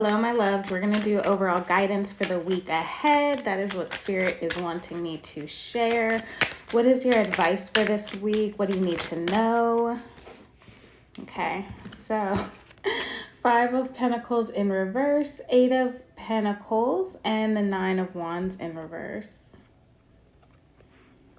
Hello, my loves. We're going to do overall guidance for the week ahead. That is what Spirit is wanting me to share. What is your advice for this week? What do you need to know? Okay, so 5 of Pentacles in reverse, 8 of Pentacles, and the 9 of Wands in reverse.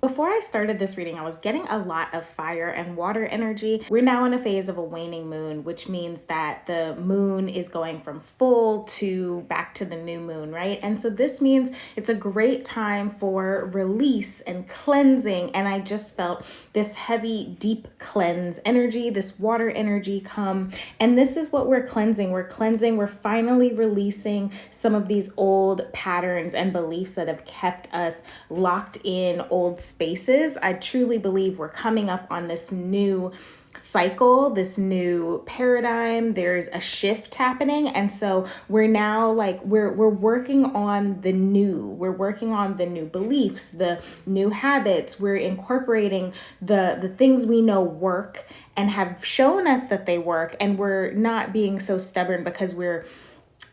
Before I started this reading, I was getting a lot of fire and water energy. We're now in a phase of a waning moon, which means that the moon is going from full to back to the new moon, right? And so this means it's a great time for release and cleansing. And I just felt this heavy, deep cleanse energy, this water energy come. And this is what we're cleansing. We're finally releasing some of these old patterns and beliefs that have kept us locked in old spaces. I truly believe we're coming up on this new cycle, this new paradigm. There's a shift happening, and so we're now we're working on the new. We're working on the new beliefs, the new habits. We're incorporating the things we know work and have shown us that they work, and we're not being so stubborn because we're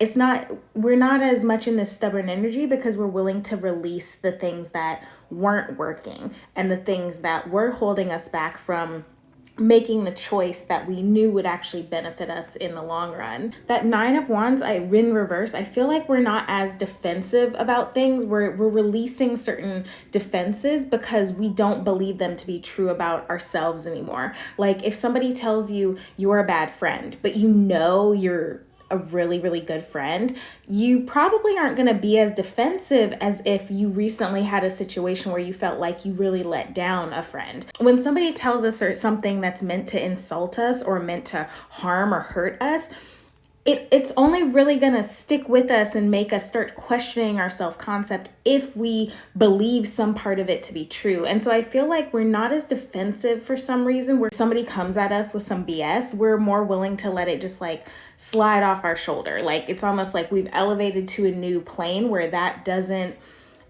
not as much in this stubborn energy because we're willing to release the things that weren't working and the things that were holding us back from making the choice that we knew would actually benefit us in the long run. That 9 of Wands, in reverse, I feel like we're not as defensive about things. We're releasing certain defenses because we don't believe them to be true about ourselves anymore. Like if somebody tells you you're a bad friend, but you know you're a really, really good friend, you probably aren't going to be as defensive as if you recently had a situation where you felt like you really let down a friend. When somebody tells us something that's meant to insult us or meant to harm or hurt us, it's only really going to stick with us and make us start questioning our self-concept if we believe some part of it to be true. And so I feel like we're not as defensive for some reason. Where somebody comes at us with some BS, we're more willing to let it just slide off our shoulder. Like it's almost like we've elevated to a new plane where it doesn't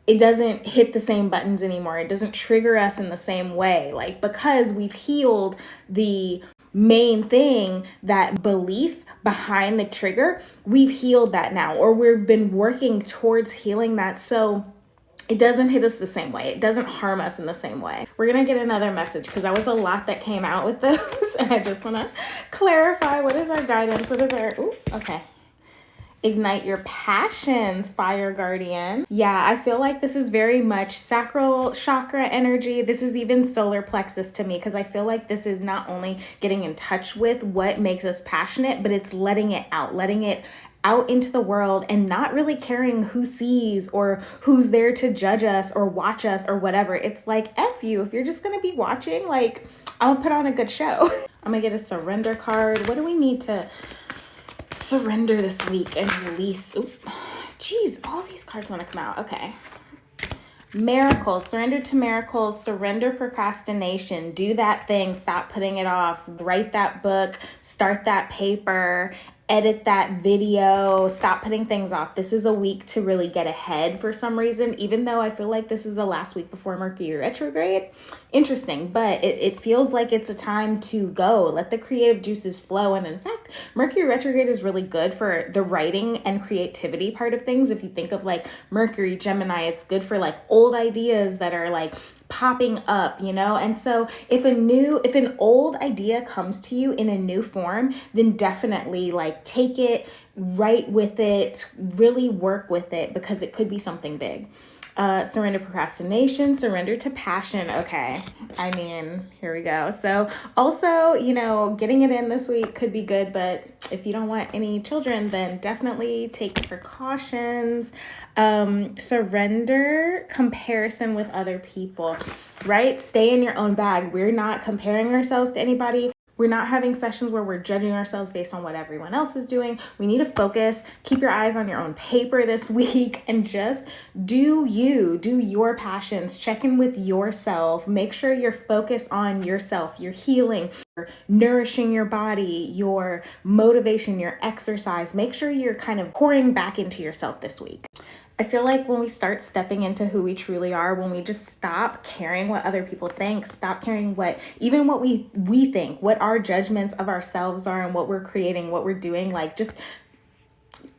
hit the same buttons anymore. It doesn't trigger us in the same way. Because we've healed the main thing, that belief behind the trigger, we've healed that now, or we've been working towards healing that. So it doesn't hit us the same way. It doesn't harm us in the same way. We're going to get another message because that was a lot that came out with this. And I just want to clarify, what is our guidance? Okay. Ignite your passions, fire guardian. Yeah, I feel like this is very much sacral chakra energy. This is even solar plexus to me because I feel like this is not only getting in touch with what makes us passionate, but it's letting it out into the world and not really caring who sees or who's there to judge us or watch us or whatever. It's like, F you, if you're just going to be watching, I'm gonna put on a good show. I'm gonna get a surrender card. What do we need to surrender this week and release? Geez, all these cards want to come out. Okay. Miracles, surrender to miracles, surrender procrastination, do that thing, stop putting it off, write that book, start that paper, edit that video, stop putting things off. This is a week to really get ahead for some reason, even though I feel like this is the last week before Mercury retrograde. Interesting, but it feels like it's a time to go. Let the creative juices flow. And in fact, Mercury retrograde is really good for the writing and creativity part of things. If you think of Mercury, Gemini, it's good for old ideas that are popping up, And so if an old idea comes to you in a new form, then definitely take it, write with it, really work with it because it could be something big. Surrender procrastination, surrender to passion. Okay. Here we go. So also, getting it in this week could be good, but if you don't want any children, then definitely take precautions. Surrender comparison with other people, right? Stay in your own bag. We're not comparing ourselves to anybody. We're not having sessions where we're judging ourselves based on what everyone else is doing. We need to focus, keep your eyes on your own paper this week, and just do your passions, check in with yourself, make sure you're focused on yourself, your healing, nourishing your body, your motivation, your exercise. Make sure you're kind of pouring back into yourself this week. I feel like when we start stepping into who we truly are, when we just stop caring what other people think, stop caring what we think, what our judgments of ourselves are and what we're creating, what we're doing, just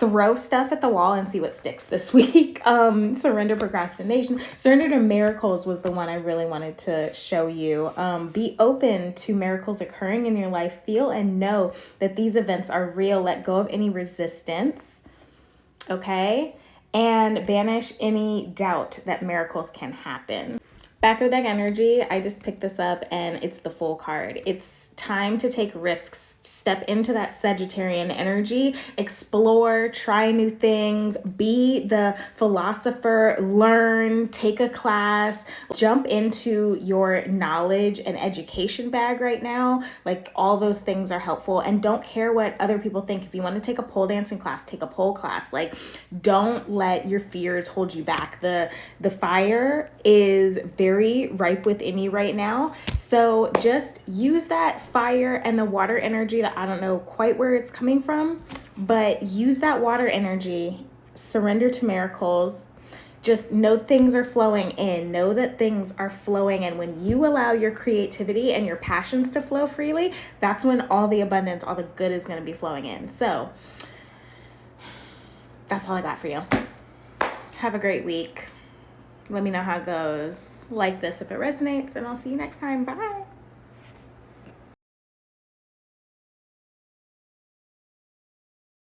throw stuff at the wall and see what sticks this week. Surrender procrastination. Surrender to miracles was the one I really wanted to show you. Be open to miracles occurring in your life. Feel and know that these events are real. Let go of any resistance. Okay? And banish any doubt that miracles can happen. Back of the deck energy, I just picked this up and it's the Fool card. It's time to take risks, step into that Sagittarian energy, explore, try new things, be the philosopher, learn, take a class, jump into your knowledge and education bag right now. Like, all those things are helpful, and don't care what other people think. If you want to take a pole dancing class, take a pole class. Like, don't let your fears hold you back. The fire is very ripe within you right now. So just use that fire and the water energy that I don't know quite where it's coming from, but use that water energy, surrender to miracles. Just know things are flowing in. Know that things are flowing. And when you allow your creativity and your passions to flow freely, that's when all the abundance, all the good is going to be flowing in. So that's all I got for you. Have a great week. Let me know how it goes. Like this if it resonates, and I'll see you next time. Bye.